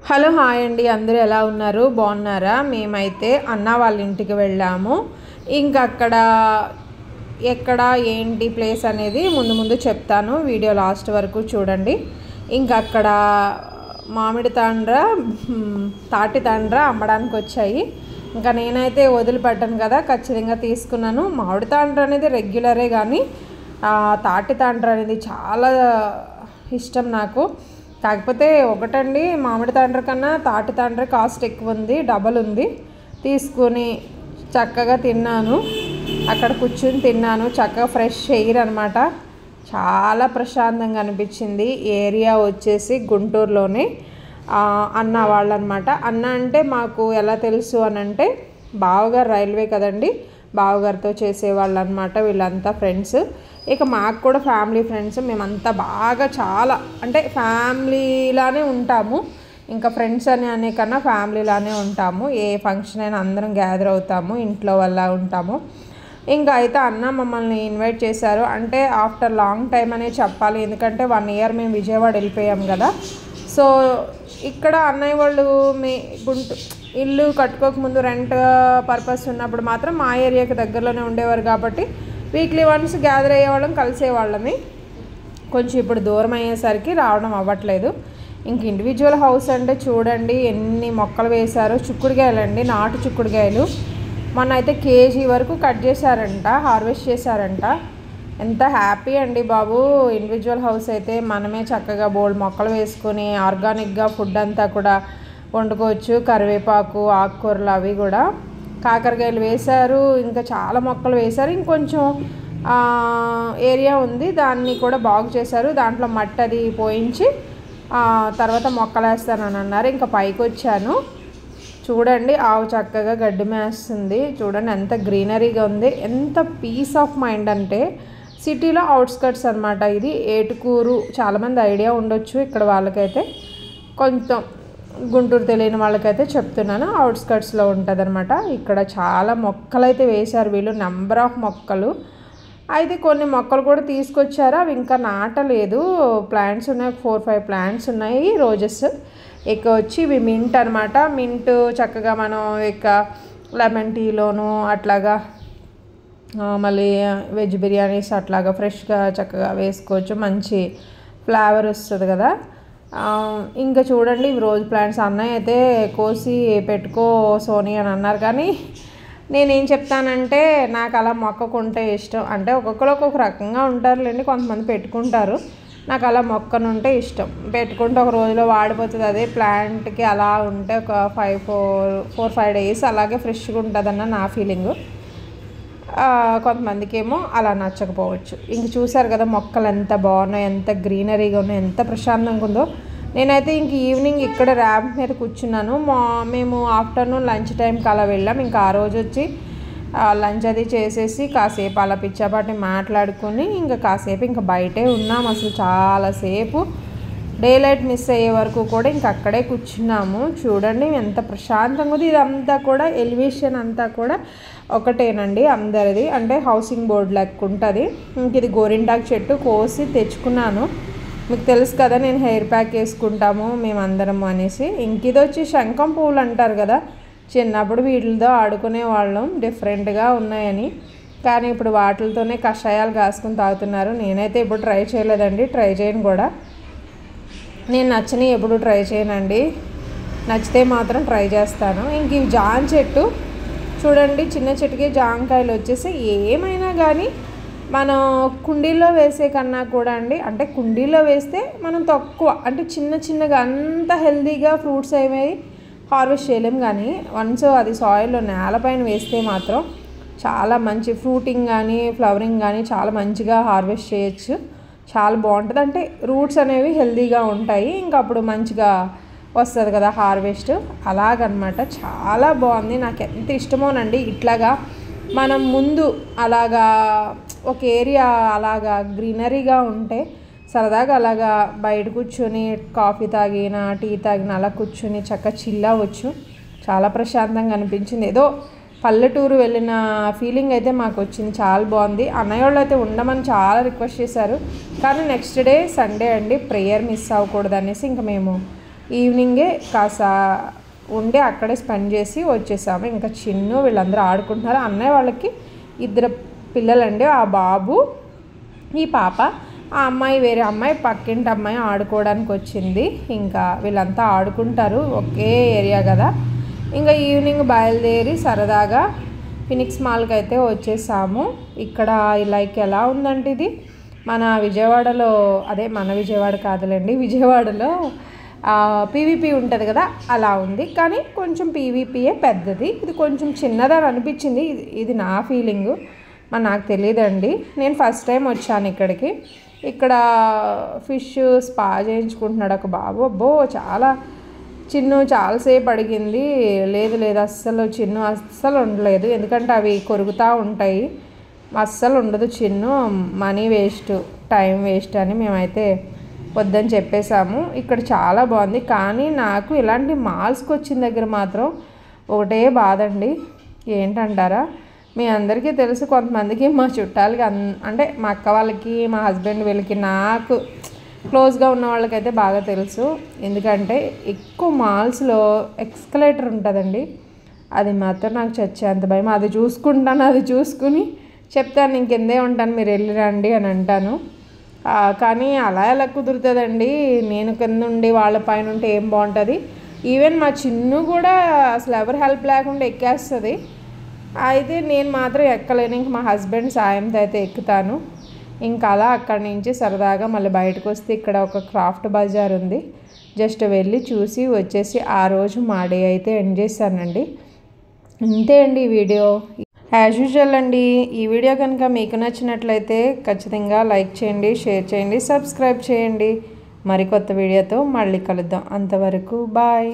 Hello hi అండి, అందరూ ఎలా ఉన్నారు? బాగున్నారా? మేమైతే అన్న వాళ్ళ ఇంటికి వెళ్ళాము. ఇంకా అక్కడ ఎక్కడ ఏంటి ప్లేస్ అనేది ముందు చెప్తాను, వీడియో లాస్ట్ వరకు చూడండి. ఇంకా అక్కడ మామిడి తాటి తాండ్ర అమ్మడానికి వచ్చాయి. ఇంకా నేనైతే వదిలిపెట్టాను కదా, ఖచ్చితంగా తీసుకున్నాను. మామిడి తాండ్ర అనేది రెగ్యులరే, కానీ తాటి తాండ్ర అనేది చాలా ఇష్టం నాకు. కాకపోతే ఒకటండి, మామిడి తాండ్ర కన్నా తాటి తాండ్ర కాస్ట్ ఎక్కువ ఉంది, డబల్ ఉంది. తీసుకుని చక్కగా తిన్నాను, అక్కడ కూర్చుని తిన్నాను. చక్కగా ఫ్రెష్ ఎయిర్ అనమాట, చాలా ప్రశాంతంగా అనిపించింది. ఏరియా వచ్చేసి గుంటూరులోనే అన్న వాళ్ళు అనమాట. అన్న అంటే మాకు ఎలా తెలుసు అని అంటే, బావగారు రైల్వే కదండి, బావగారితో చేసేవాళ్ళు అనమాట. వీళ్ళంతా ఫ్రెండ్స్. ఇక మాకు కూడా ఫ్యామిలీ ఫ్రెండ్స్, మేమంతా బాగా చాలా అంటే ఫ్యామిలీలానే ఉంటాము. ఇంకా ఫ్రెండ్స్ అనే కన్నా ఫ్యామిలీలానే ఉంటాము. ఏ ఫంక్షన్ అయినా అందరం గ్యాదర్ అవుతాము, ఇంట్లో వల్ల ఉంటాము. ఇంకా అయితే అన్న మమ్మల్ని ఇన్వైట్ చేశారు. అంటే ఆఫ్టర్ లాంగ్ టైం అనే చెప్పాలి, ఎందుకంటే 1 year మేము విజయవాడ వెళ్ళిపోయాం కదా. సో ఇక్కడ అన్నయ్య వాళ్ళు ఇల్లు కట్టుకోకముందు రెంట్ పర్పస్ ఉన్నప్పుడు మాత్రం మా ఏరియాకి దగ్గరలోనే ఉండేవారు కాబట్టి వీక్లీ వన్స్ గ్యాదర్ అయ్యేవాళ్ళం, కలిసేవాళ్ళని. కొంచెం ఇప్పుడు దూరం అయ్యేసరికి రావడం అవ్వట్లేదు. ఇంక ఇండివిజువల్ హౌస్ అంటే చూడండి ఎన్ని మొక్కలు వేశారో. చిక్కుడుకాయలండి, నాటు చిక్కుడుకాయలు. మొన్న అయితే కేజీ వరకు కట్ చేశారంట, హార్వెస్ట్ చేశారంట. ఎంత హ్యాపీ అండి బాబు. ఇండివిజువల్ హౌస్ అయితే మనమే చక్కగా బోల్డ్ మొక్కలు వేసుకొని ఆర్గానిక్గా ఫుడ్ అంతా కూడా వండుకోవచ్చు. కరివేపాకు, ఆకుకూరలు అవి కూడా. కాకరకాయలు వేశారు, ఇంకా చాలా మొక్కలు వేశారు. ఇంకొంచెం ఏరియా ఉంది, దాన్ని కూడా బాగు చేశారు. దాంట్లో మట్టి అది పోయించి తర్వాత మొక్కలు వేస్తానని అన్నారు. ఇంకా పైకి వచ్చాను, చూడండి ఆవు చక్కగా గడ్డి మేస్తుంది. చూడండి ఎంత గ్రీనరీగా ఉంది, ఎంత పీస్ ఆఫ్ మైండ్ అంటే. సిటీలో అవుట్స్కట్స్ అనమాట ఇది, ఏటుకూరు. చాలామంది ఐడియా ఉండొచ్చు ఇక్కడ వాళ్ళకైతే, కొంచెం గుంటూరు తెలియని వాళ్ళకైతే చెప్తున్నాను. అవుట్స్కట్స్లో ఉంటుంది అనమాట. ఇక్కడ చాలా మొక్కలు అయితే వేశారు వీళ్ళు, నెంబర్ ఆఫ్ మొక్కలు. అయితే కొన్ని మొక్కలు కూడా తీసుకొచ్చారు, అవి ఇంకా నాటలేదు. ప్లాంట్స్ ఉన్నాయి, 4-5 ప్లాంట్స్ ఉన్నాయి, రోజెస్. ఇక వచ్చి ఇవి మింట్ అనమాట. మింట్ చక్కగా మనం ఇక లెమన్ టీలోను అట్లాగా, మళ్ళీ వెజ్ బిర్యానీస్ అట్లాగా ఫ్రెష్గా చక్కగా వేసుకోవచ్చు, మంచి ఫ్లేవర్ వస్తుంది కదా. ఇంకా చూడండి రోజ్ ప్లాంట్స్. అన్నయ్య అయితే కోసి పెట్టుకో సోనీ అని అన్నారు, కానీ నేనేం చెప్తానంటే నాకు అలా మొక్కకుంటే ఇష్టం. అంటే ఒక్కొక్కరు ఒక్కొక్క రకంగా ఉంటారులేండి, కొంతమంది పెట్టుకుంటారు. నాకు అలా మొక్కనుంటే ఇష్టం. పెట్టుకుంటే ఒక రోజులో వాడిపోతుంది. అదే ప్లాంట్కి అలా ఉంటే ఒక 4-5 days అలాగే ఫ్రెష్గా ఉంటుందన్న నా ఫీలింగు. కొంతమందికి ఏమో అలా నచ్చకపోవచ్చు. ఇంక చూసారు కదా మొక్కలు ఎంత బాగున్నాయి, ఎంత గ్రీనరీగా ఉన్నాయి, ఎంత ప్రశాంతంగా ఉందో. నేనైతే ఇంక ఈవినింగ్ ఇక్కడ ర్యాంప్ మీద కూర్చున్నాను. మేము ఆఫ్టర్నూన్ లంచ్ టైంకి అలా వెళ్ళాం. ఇంకా ఆ రోజు వచ్చి లంచ్ అది చేసేసి కాసేపు అలా పిచ్చాపాటి మాట్లాడుకొని ఇంకా కాసేపు ఇంకా బయటే ఉన్నాం. అసలు చాలాసేపు డే లైట్ మిస్ అయ్యే వరకు కూడా ఇంక అక్కడే కూర్చున్నాము. చూడండి ఎంత ప్రశాంతంగా ఉంది. ఇదంతా కూడా ఎలివేషన్ అంతా కూడా ఒకటేనండి అందరిది, అంటే హౌసింగ్ బోర్డు లెక్క ఉంటుంది. ఇంక ఇది గోరింటాకు చెట్టు కోసి తెచ్చుకున్నాను. మీకు తెలుసు కదా నేను హెయిర్ ప్యాక్ వేసుకుంటాము మేమందరము అనేసి. ఇంక ఇది వచ్చి శంఖం పువ్వులు అంటారు కదా, చిన్నప్పుడు వీటితో ఆడుకునే వాళ్ళం, డిఫరెంట్గా ఉన్నాయని. కానీ ఇప్పుడు వాటితోనే కషాయాలు కాసుకుని తాగుతున్నారు. నేనైతే ఎప్పుడు ట్రై చేయలేదండి, ట్రై చేయను కూడా. నేను నచ్చని ఎప్పుడు ట్రై చేయనండి, నచ్చితే మాత్రం ట్రై చేస్తాను. ఇంక ఇవి జామ చెట్టు చూడండి, చిన్న చెట్టుకి జామకాయలు వచ్చేసి. ఏమైనా కానీ మనం కుండీల్లో వేసే కన్నా కూడా అండి, అంటే కుండీల్లో వేస్తే మనం తక్కువ, అంటే చిన్నగా అంత హెల్తీగా ఫ్రూట్స్ ఏమీ హార్వెస్ట్ చేయలేము. కానీ వన్స్ అది సాయిల్లో నేలపైన వేస్తే మాత్రం చాలా మంచి ఫ్రూటింగ్ కానీ ఫ్లవరింగ్ కానీ చాలా మంచిగా హార్వెస్ట్ చేయొచ్చు. చాలా బాగుంటుంది, అంటే రూట్స్ అనేవి హెల్తీగా ఉంటాయి. ఇంకా అప్పుడు మంచిగా వస్తుంది కదా హార్వెస్ట్. అలాగనమాట, చాలా బాగుంది. నాకు ఎంత ఇష్టమోనండి ఇట్లాగా మనం ముందు అలాగా ఒక ఏరియా అలాగా గ్రీనరీగా ఉంటే సరదాగా అలాగా బయట కూర్చొని కాఫీ తాగిన టీ తాగిన అలా కూర్చొని చక్కగా చిల్ అవ్వచ్చు. చాలా ప్రశాంతంగా అనిపించింది. ఏదో పల్లెటూరు వెళ్ళిన ఫీలింగ్ అయితే మాకు వచ్చింది. చాలా బాగుంది. అన్నయ్య వాళ్ళు అయితే ఉండమని చాలా రిక్వెస్ట్ చేశారు, కానీ నెక్స్ట్ డే సండే అండి, ప్రేయర్ మిస్ అవ్వకూడదు అనేసి ఇంకా మేము ఈవినింగే కాస్త ఉండి అక్కడే స్పెండ్ చేసి వచ్చేసాము. ఇంకా చిన్ను వీళ్ళందరూ ఆడుకుంటున్నారు. అన్నయ్య వాళ్ళకి 2 పిల్లలండి, ఆ బాబు ఈ పాప. ఆ అమ్మాయి వేరే అమ్మాయి పక్కింటి అమ్మాయి ఆడుకోవడానికి వచ్చింది. ఇంకా వీళ్ళంతా ఆడుకుంటారు, ఒకే ఏరియా కదా. ఇంకా ఈవినింగ్ బయలుదేరి సరదాగా ఫినిక్స్ మాల్కి అయితే వచ్చేసాము. ఇక్కడ లైక్ ఎలా ఉందంటే ఇది మన విజయవాడలో, అదే మన విజయవాడ కాదులేండి, విజయవాడలో పీవీపీ ఉంటుంది కదా అలా ఉంది. కానీ కొంచెం పీవీపీయే పెద్దది, ఇది కొంచెం చిన్నదని అనిపించింది. ఇది నా ఫీలింగు, మరి నాకు తెలియదండి. నేను ఫస్ట్ టైం వచ్చాను ఇక్కడికి. ఇక్కడ ఫిష్ స్పా చేయించుకుంటున్నాడు ఒక బాబు. అబ్బో చాలా చిన్ను చాలాసేపు అడిగింది. లేదు అస్సలు చిన్ను అస్సలు ఉండలేదు, ఎందుకంటే అవి కొరుకుతూ ఉంటాయి, అస్సలు ఉండదు Chinnu. Money waste, time waste అని మేమైతే వద్దని చెప్పేశాము. ఇక్కడ చాలా బాగుంది. కానీ నాకు ఇలాంటి మాల్స్కి వచ్చిన దగ్గర మాత్రం ఒకటే బాధ అండి. ఏంటంటారా, మీ అందరికీ తెలుసు, కొంతమందికి మా చుట్టాలకి అంటే మా అక్క వాళ్ళకి, మా హస్బెండ్ వీళ్ళకి, నాకు క్లోజ్గా ఉన్న వాళ్ళకైతే బాగా తెలుసు. ఎందుకంటే ఎక్కువ మాల్స్లో ఎక్స్కలేటర్ ఉంటుందండి, అది మాత్రం నాకు చచ్చేంత భయం. అది చూసుకుంటాను, అది చూసుకుని చెప్తాను ఇంకెందే ఉంటాను, మీరు వెళ్ళి రండి అని అంటాను. కానీ అలా ఎలా కుదురుతుందండి, నేను కింద ఉండి వాళ్ళ పైన ఉంటే ఏం బాగుంటుంది. ఈవెన్ మా చిన్ను కూడా అసలు ఎవరు హెల్ప్ లేకుండా ఎక్కేస్తుంది. అయితే నేను మాత్రం ఎక్కలేను, ఇంక మా హస్బెండ్ సాయంతో అయితే ఎక్కుతాను. ఇంకా అలా అక్కడి నుంచి సరదాగా మళ్ళీ బయటకు వస్తే ఇక్కడ ఒక క్రాఫ్ట్ బజార్ ఉంది, జస్ట్ వెళ్ళి చూసి వచ్చేసి ఆ రోజు మా డే అయితే ఎండ్ చేశానండి. ఇంతే అండి ఈ వీడియో. యాజ్ యూజువల్ అండి, ఈ వీడియో కనుక మీకు నచ్చినట్లయితే ఖచ్చితంగా లైక్ చేయండి, షేర్ చేయండి, సబ్స్క్రైబ్ చేయండి. మరికొత్త వీడియోతో మళ్ళీ కలుద్దాం. అంతవరకు బాయ్.